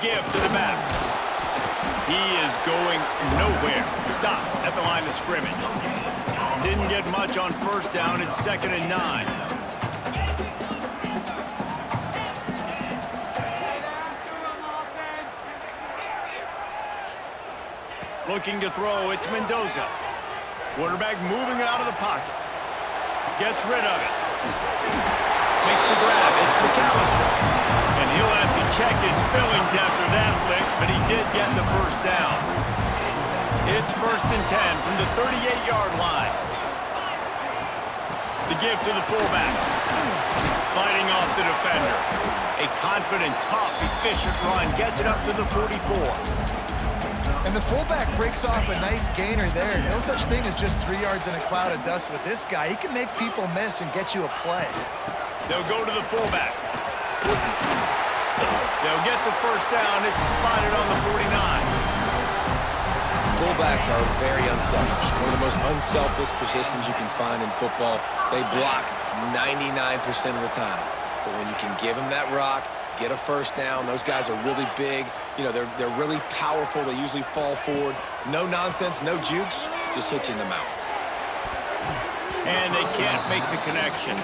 give to the back. He is going nowhere. Stop at the line of scrimmage. Didn't get much on first down. It's 2nd and 9. Looking to throw, it's Mendoza. Quarterback moving out of the pocket. Gets rid of it. Makes the grab, it's McAllister. And he'll have to check his fillings after that lick, but he did get the first down. It's 1st and 10 from the 38-yard line. The give to the fullback. Fighting off the defender. A confident, tough, efficient run gets it up to the 44. And the fullback breaks off a nice gainer there. No such thing as just 3 yards in a cloud of dust with this guy. He can make people miss and get you a play. They'll go to the fullback. They'll get the first down. It's spotted on the 49. Fullbacks are very unselfish. One of the most unselfish positions you can find in football. They block 99% of the time. But when you can give them that rock, get a first down. Those guys are really big. You know, they're really powerful. They usually fall forward. No nonsense, no jukes. Just hit you in the mouth. And they can't make the connection.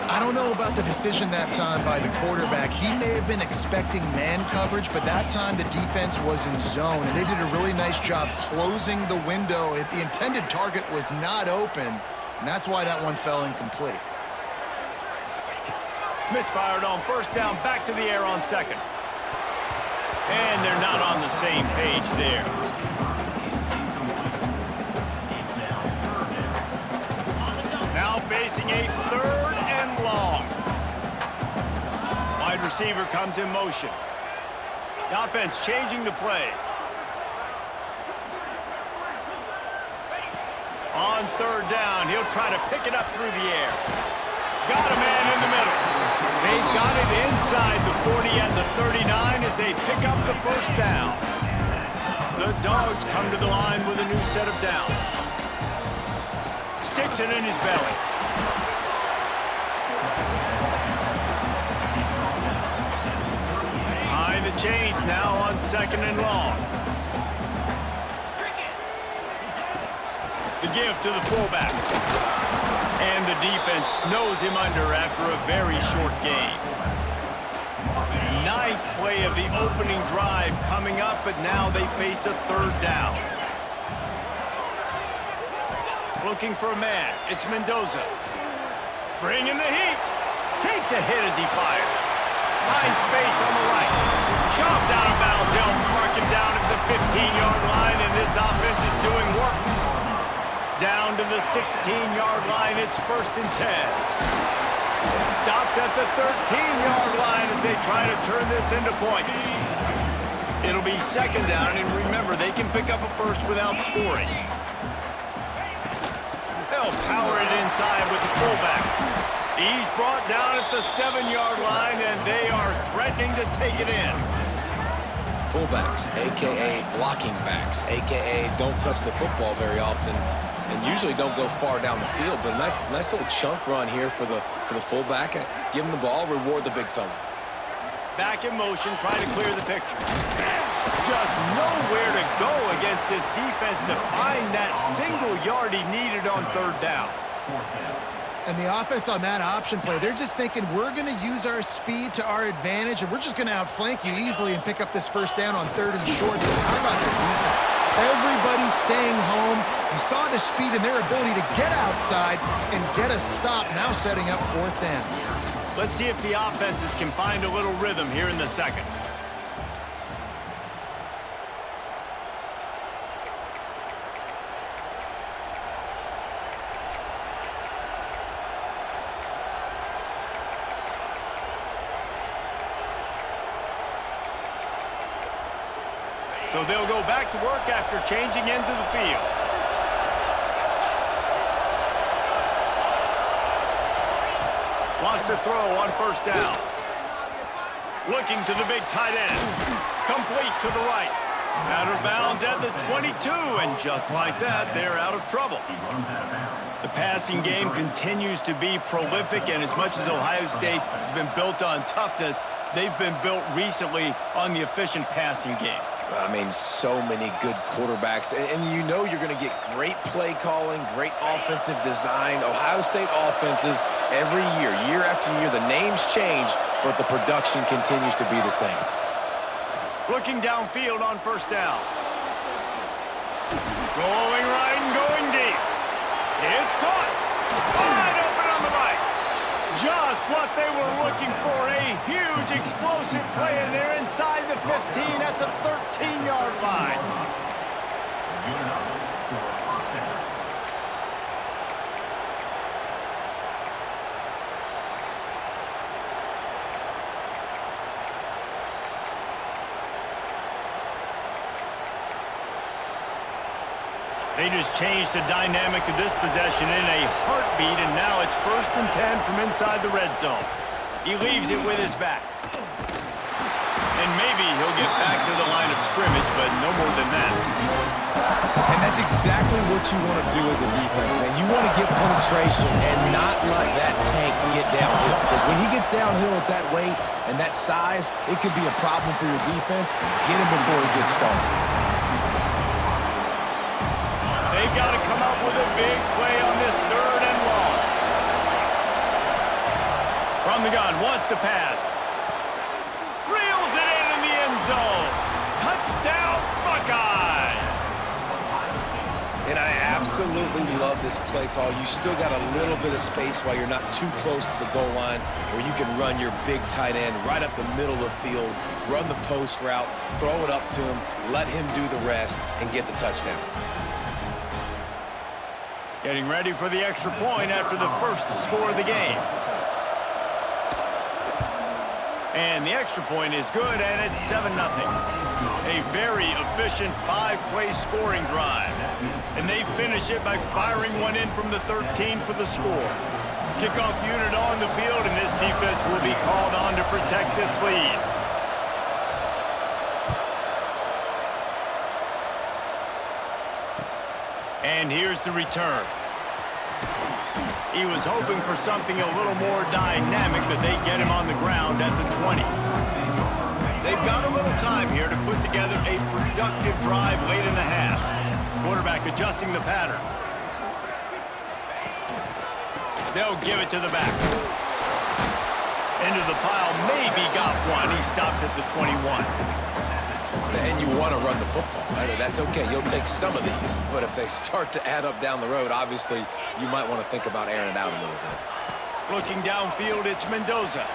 I don't know about the decision that time by the quarterback. He may have been expecting man coverage, but that time the defense was in zone, and they did a really nice job closing the window. The intended target was not open, and that's why that one fell incomplete. Misfired on first down, back to the air on 2nd. And they're not on the same page there. Now facing a 3rd and long. Wide receiver comes in motion. The offense changing the play. On 3rd down, he'll try to pick it up through the air. Got a man in the middle. They've got it inside the 40 at the 39 as they pick up the first down. The Dogs come to the line with a new set of downs. Sticks it in his belly. High the chains now on 2nd and long. The give to the fullback. And the defense snows him under after a very short game. 9th play of the opening drive coming up, but now they face a 3rd down. Looking for a man. It's Mendoza. Bringing the heat. Takes a hit as he fires. Finds space on the right. Shoved out of bounds. They'll mark him down at the 15-yard line, and this offense is doing work. Down to the 16-yard line, it's 1st and 10. Stopped at the 13-yard line as they try to turn this into points. It'll be 2nd down, and remember, they can pick up a first without scoring. They'll power it inside with the fullback. He's brought down at the 7-yard line, and they are threatening to take it in. Fullbacks, a.k.a. blocking backs, a.k.a. don't touch the football very often, and usually don't go far down the field. But a nice little chunk run here for the fullback. Give him the ball, reward the big fella. Back in motion, trying to clear the picture. Just nowhere to go against this defense to find that single yard he needed on 3rd down. And the offense on that option play, they're just thinking we're going to use our speed to our advantage, and we're just going to outflank you easily and pick up this first down on 3rd and short. But how about their defense? Everybody's staying home. You saw the speed and their ability to get outside and get a stop, now setting up 4th down. Let's see if the offenses can find a little rhythm here in the 2nd. So they'll go back to work after changing into the field. Lost a throw on 1st down. Looking to the big tight end. Complete to the right. Out of bounds at the 22, and just like that, they're out of trouble. The passing game continues to be prolific, and as much as Ohio State has been built on toughness, They've been built recently on the efficient passing game. I mean, so many good quarterbacks. And you know you're going to get great play calling, great offensive design. Ohio State offenses every year after year, the names change, but the production continues to be the same. Looking downfield on first down. Going right and going deep. It's caught. Wide open on the right. Just what they were looking for. A huge explosive play, and they're inside the 15 at the 13-yard line. They just changed the dynamic of this possession in a heartbeat, and now it's 1st and 10 from inside the red zone. He leaves it with his back. And maybe he'll get back to the line of scrimmage, but no more than that. And that's exactly what you want to do as a defense, man. You want to get penetration and not let that tank get downhill. Because when he gets downhill at that weight and that size, it could be a problem for your defense. Get him before he gets started. They've got to come up with a big play on this 3rd and long. From the gun, wants to pass. Reels it in the end zone. Touchdown, Buckeyes! And I absolutely love this play call. You still got a little bit of space while you're not too close to the goal line, where you can run your big tight end right up the middle of the field, run the post route, throw it up to him, let him do the rest, and get the touchdown. Getting ready for the extra point after the first score of the game. And the extra point is good, and it's 7-0. A very efficient 5-play scoring drive. And they finish it by firing one in from the 13 for the score. Kickoff unit on the field, and this defense will be called on to protect this lead. And here's the return. He was hoping for something a little more dynamic, but they get him on the ground at the 20. They've got a little time here to put together a productive drive late in the half. Quarterback adjusting the pattern. They'll give it to the back. Into the pile, maybe got one. He stopped at the 21. And you want to run the football. That's okay. You'll take some of these. But if they start to add up down the road, obviously, you might want to think about airing it out a little bit. Looking downfield, it's Mendoza.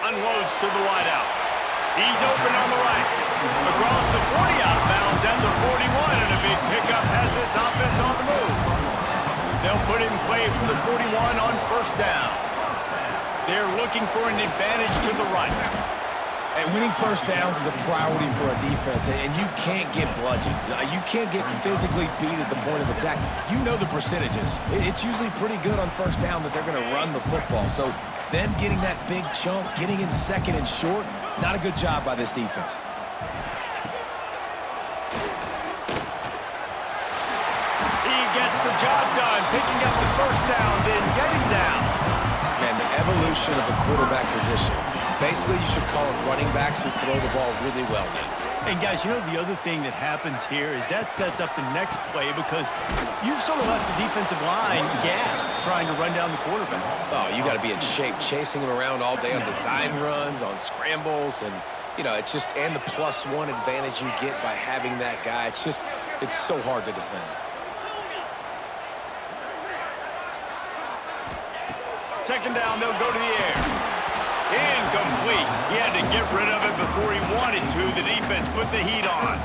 Unloads to the wideout. He's open on the right. Across the 40 out of bounds, and the 41, and a big pickup has this offense on the move. They'll put it in play from the 41 on first down. They're looking for an advantage to the right. And winning first downs is a priority for a defense, and you can't get bludgeoned. You can't get physically beat at the point of attack. You know the percentages. It's usually pretty good on first down that they're going to run the football. So them getting that big chunk, getting in 2nd and short, not a good job by this defense. He gets the job done, picking up the first down, then getting down. Man, the evolution of the quarterback position. Basically, you should call them running backs who throw the ball really well now. And guys, you know the other thing that happens here is that sets up the next play because you've sort of left the defensive line gassed trying to run down the quarterback. Oh, you got to be in shape, chasing him around all day on design runs, on scrambles, and, you know, it's just, and the +1 advantage you get by having that guy. It's just, it's so hard to defend. Second down, they'll go to the air. Incomplete. He had to get rid of it before he wanted to. The defense put the heat on.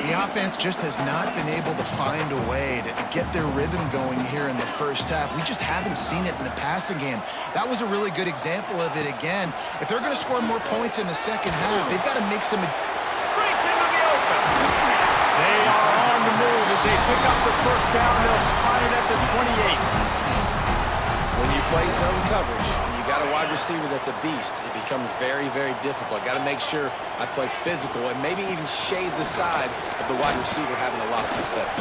The offense just has not been able to find a way to get their rhythm going here in the first half. We just haven't seen it in the passing game. That was a really good example of it again. If they're going to score more points in the second half, they've got to make some... Breaks into the open. They are on the move as they pick up the first down. They'll spot it at the 28. When you play zone coverage and you got a wide receiver that's a beast, it becomes very, very difficult. Got to make sure I play physical and maybe even shade the side of the wide receiver having a lot of success.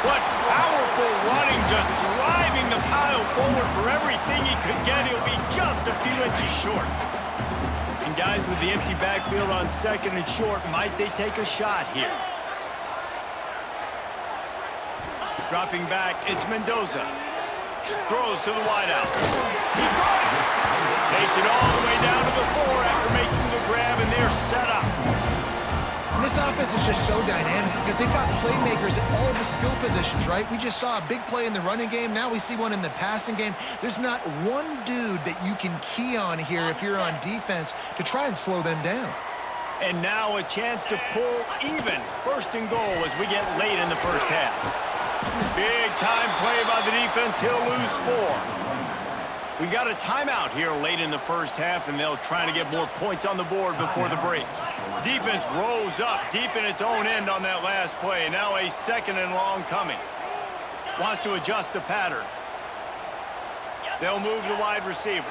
What powerful running, just driving the pile forward for everything he could get. He'll be just a few inches short. And guys with the empty backfield on second and short, might they take a shot here? Dropping back, it's Mendoza. Throws to the wideout. He got it! Takes it all the way down to the 4 after making the grab, and they're set up. And this offense is just so dynamic because they've got playmakers at all the skill positions, right? We just saw a big play in the running game. Now we see one in the passing game. There's not one dude that you can key on here if you're on defense to try and slow them down. And now a chance to pull even. First and goal as we get late in the first half. Big time play by the defense. He'll lose 4. We got a timeout here late in the first half, and they'll try to get more points on the board before the break. Defense rose up deep in its own end on that last play. Now a second and long coming. Wants to adjust the pattern. They'll move the wide receiver.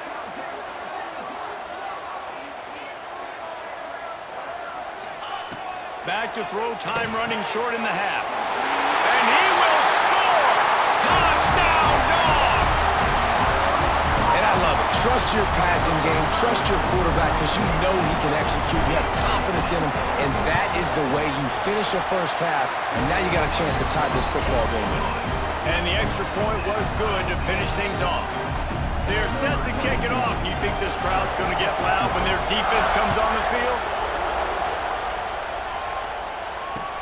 Back to throw, time running short in the half. And he will score! Touchdown, Dogs! And I love it. Trust your passing game. Trust your quarterback because you know he can execute. You have confidence in him, and that is the way you finish your first half, and now you got a chance to tie this football game in. And the extra point was good to finish things off. They're set to kick it off. You think this crowd's going to get loud when their defense comes on the field?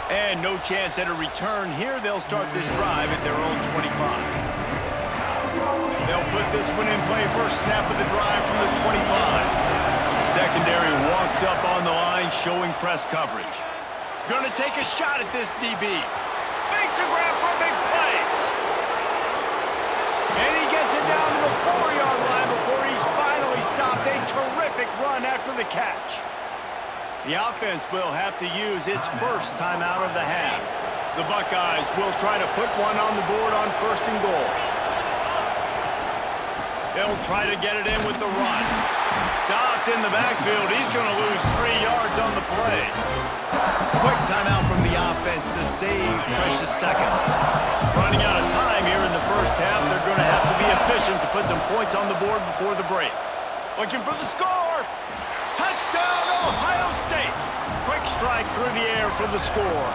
And no chance at a return here. They'll start this drive at their own 25. They'll put this one in play first snap of the drive from the 25. Secondary walks up on the line, showing press coverage. Gonna take a shot at this DB. Makes a grab for a big play. And he gets it down to the 4-yard line before he's finally stopped. A terrific run after the catch. The offense will have to use its first timeout of the half. The Buckeyes will try to put one on the board on first and goal. They'll try to get it in with the run. Stopped in the backfield. He's going to lose 3 yards on the play. Quick timeout from the offense to save precious seconds. Running out of time here in the first half. They're going to have to be efficient to put some points on the board before the break. Looking for the score. Touchdown, Ohio State. Quick strike through the air for the score.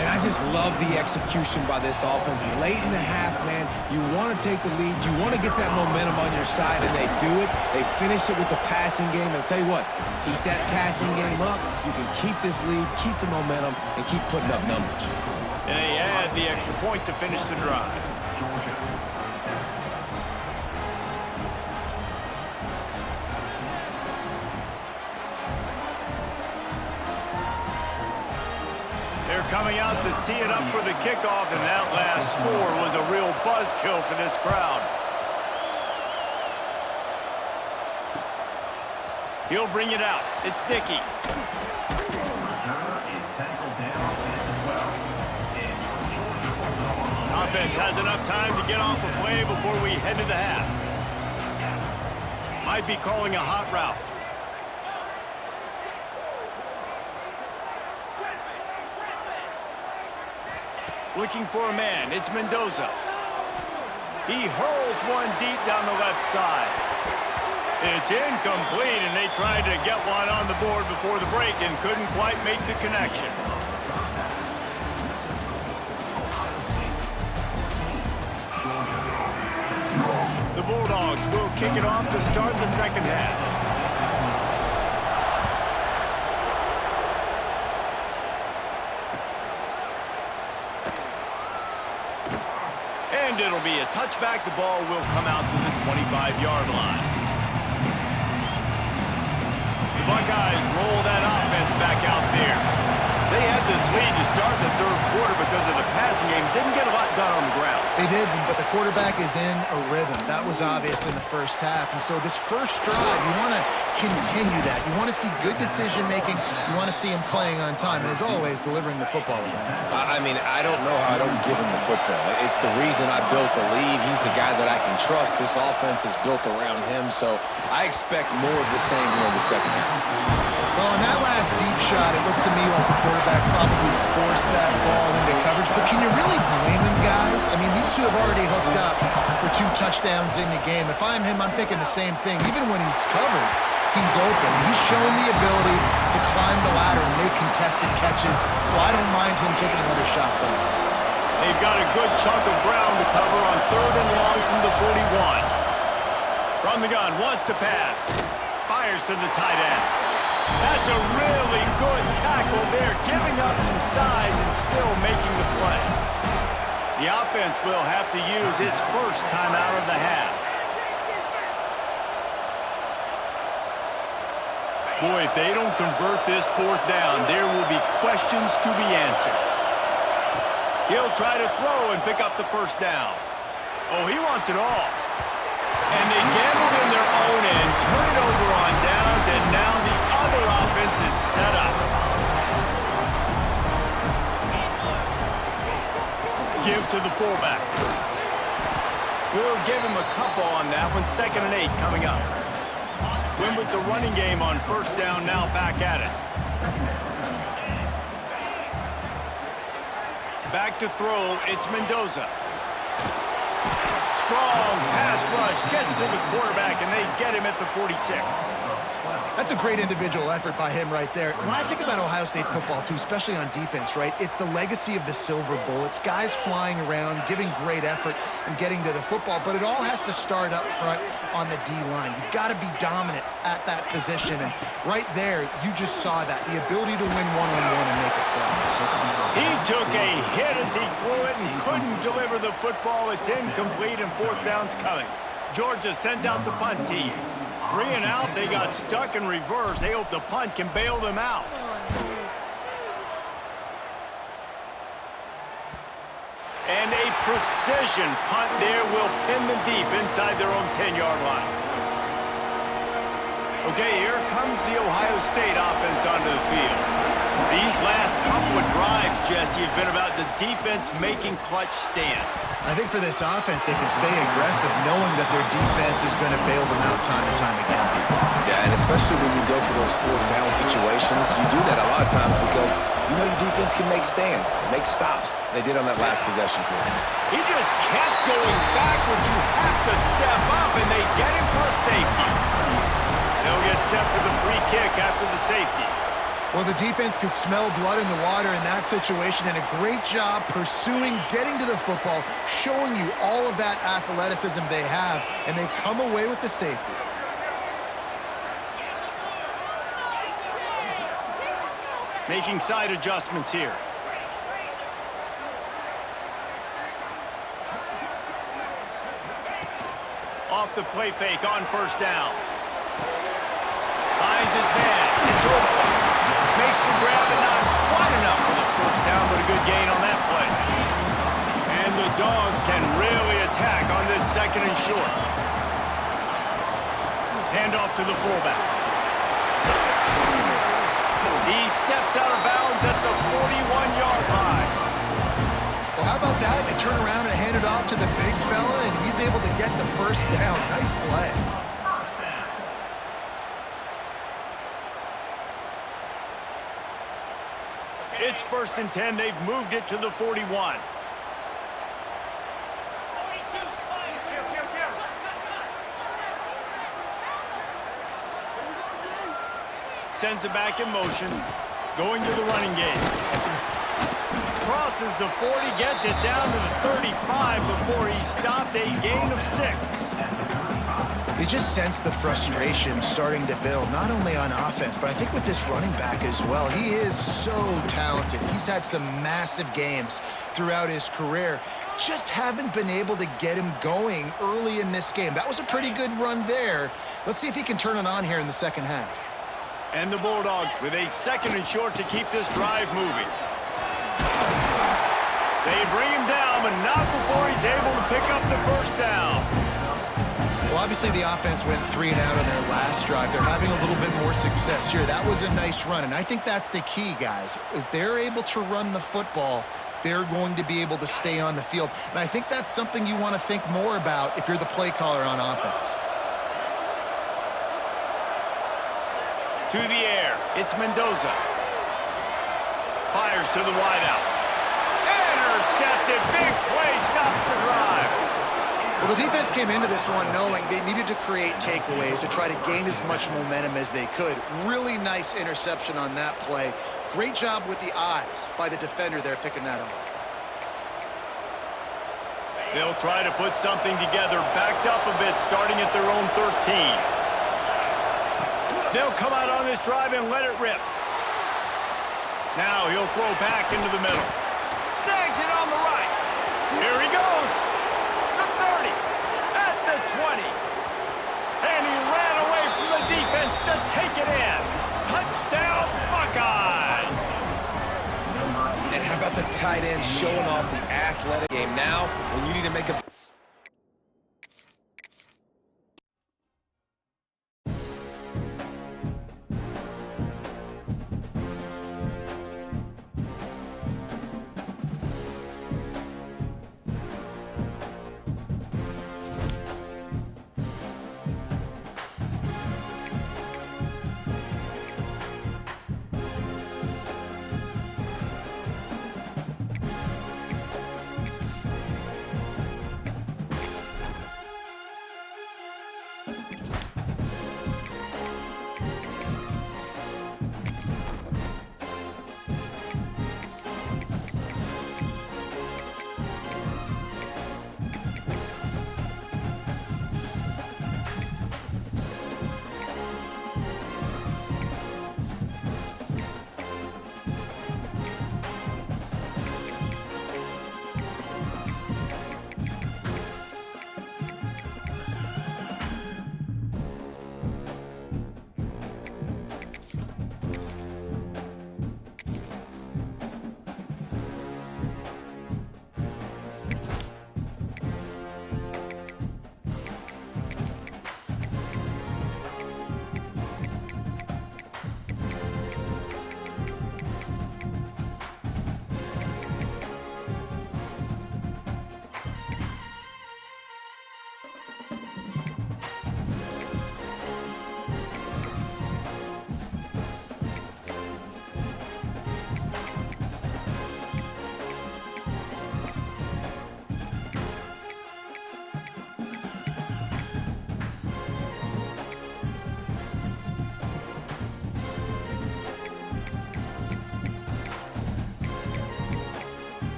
And I just love the execution by this offense. Late in the half, man, you want to take the lead. You want to get that momentum on your side, and they do it. They finish it with the passing game. I'll tell you what, keep that passing game up. You can keep this lead, keep the momentum, and keep putting up numbers. And they add the extra point to finish the drive. They're coming out to tee it up for the kickoff, and that last score was a real buzzkill for this crowd. He'll bring it out. It's Dickey. Offense has enough time to get off the play before we head to the half. Might be calling a hot route. Looking for a man. It's Mendoza. He hurls one deep down the left side. It's incomplete, and they tried to get one on the board before the break and couldn't quite make the connection. The Bulldogs will kick it off to start the second half. And it'll be a touchback. The ball will come out to the 25-yard line. The Buckeyes roll that offense back out there. They had this lead to start the third quarter because of the passing game. Didn't get a lot done on the ground. They did, but the quarterback is in a rhythm. That was obvious in the first half. And so this first drive, you want to continue that. You want to see good decision-making. You want to see him playing on time. And as always, delivering the football with that. I mean, I don't know how I don't give him the football. It's the reason I built the lead. He's the guy that I can trust. This offense is built around him. So I expect more of the same here in the second half. Well, on that last deep shot, it looked to me like the quarterback probably forced that ball into coverage. But can touchdowns in the game. If I'm him, I'm thinking the same thing. Even when he's covered, he's open. He's shown the ability to climb the ladder and make contested catches, so I don't mind him taking another shot there. They've got a good chunk of ground to cover on 3rd and long from the 41. From the gun, wants to pass. Fires to the tight end. That's a really good tackle there, giving up some size and still making the play. The offense will have to use its first timeout of the half. Boy, if they don't convert this 4th down, there will be questions to be answered. He'll try to throw and pick up the 1st down. Oh, he wants it all. And they gambled in their own end, turn it over on downs, and now the other offense is set up. Give to the fullback. We'll give him a couple on that one. 2nd and 8 coming up. Win with the running game on 1st down, now back at it. Back to throw, it's Mendoza. Strong pass rush, gets to the quarterback, and they get him at the 46. That's a great individual effort by him right there. When I think about Ohio State football, too, especially on defense, right, it's the legacy of the Silver Bullets, guys flying around, giving great effort and getting to the football, but it all has to start up front on the D-line. You've got to be dominant at that position, and right there, you just saw that, the ability to win one-on-one and make a play. He took a hit as he threw it and couldn't deliver the football. It's incomplete, and 4th down's coming. Georgia sends out the punt team. 3 and out, they got stuck in reverse. They hope the punt can bail them out. And a precision punt there will pin them deep inside their own 10-yard line. Okay, here comes the Ohio State offense onto the field. These last couple of drives, Jesse, have been about the defense making clutch stand. I think for this offense, they can stay aggressive knowing that their defense is going to bail them out time and time again. Yeah, and especially when you go for those 4th down situations, you do that a lot of times because you know your defense can make stands, make stops. They did on that last possession for him. He just kept going backwards. You have to step up, and they get him for a safety. They'll get set for the free kick after the safety. Well, the defense could smell blood in the water in that situation, and a great job pursuing, getting to the football, showing you all of that athleticism they have, and they come away with the safety. Making side adjustments here. Off the play fake on 1st down. Finds his man. It's open. Makes the grab, and not quite enough for the 1st down, but a good gain on that play. And the Dogs can really attack on this 2nd and short. Hand off to the fullback. He steps out of bounds at the 41-yard line. Well, how about that? They turn around and hand it off to the big fella, and he's able to get the 1st down. Nice play. It's 1st and 10. They've moved it to the 41. Sends it back in motion. Going to the running game. Crosses the 40, gets it down to the 35 before he stopped, a gain of 6. You just sense the frustration starting to build, not only on offense, but I think with this running back as well. He is so talented. He's had some massive games throughout his career. Just haven't been able to get him going early in this game. That was a pretty good run there. Let's see if he can turn it on here in the 2nd half. And the Bulldogs with a 2nd and short to keep this drive moving. They bring him down, but not before he's able to pick up the 1st down. Well, obviously the offense went 3 and out on their last drive. They're having a little bit more success here. That was a nice run, and I think that's the key, guys. If they're able to run the football, they're going to be able to stay on the field. And I think that's something you want to think more about if you're the play caller on offense. To the air, it's Mendoza. Fires to the wideout. Intercepted, big play, stops the drive. Well, The defense came into this one knowing they needed to create takeaways to try to gain as much momentum as they could. Really nice interception on that play. Great job with the eyes by the defender there picking that off. They'll try to put something together, backed up a bit, starting at their own 13. They'll come out on this drive and let it rip. Now he'll throw back into the middle. Snags it on the right. Here he goes. The 30, at the 20. And he ran away from the defense to take it in. Touchdown, Buckeyes! And how about the tight end showing off the athletic game now when you need to make a...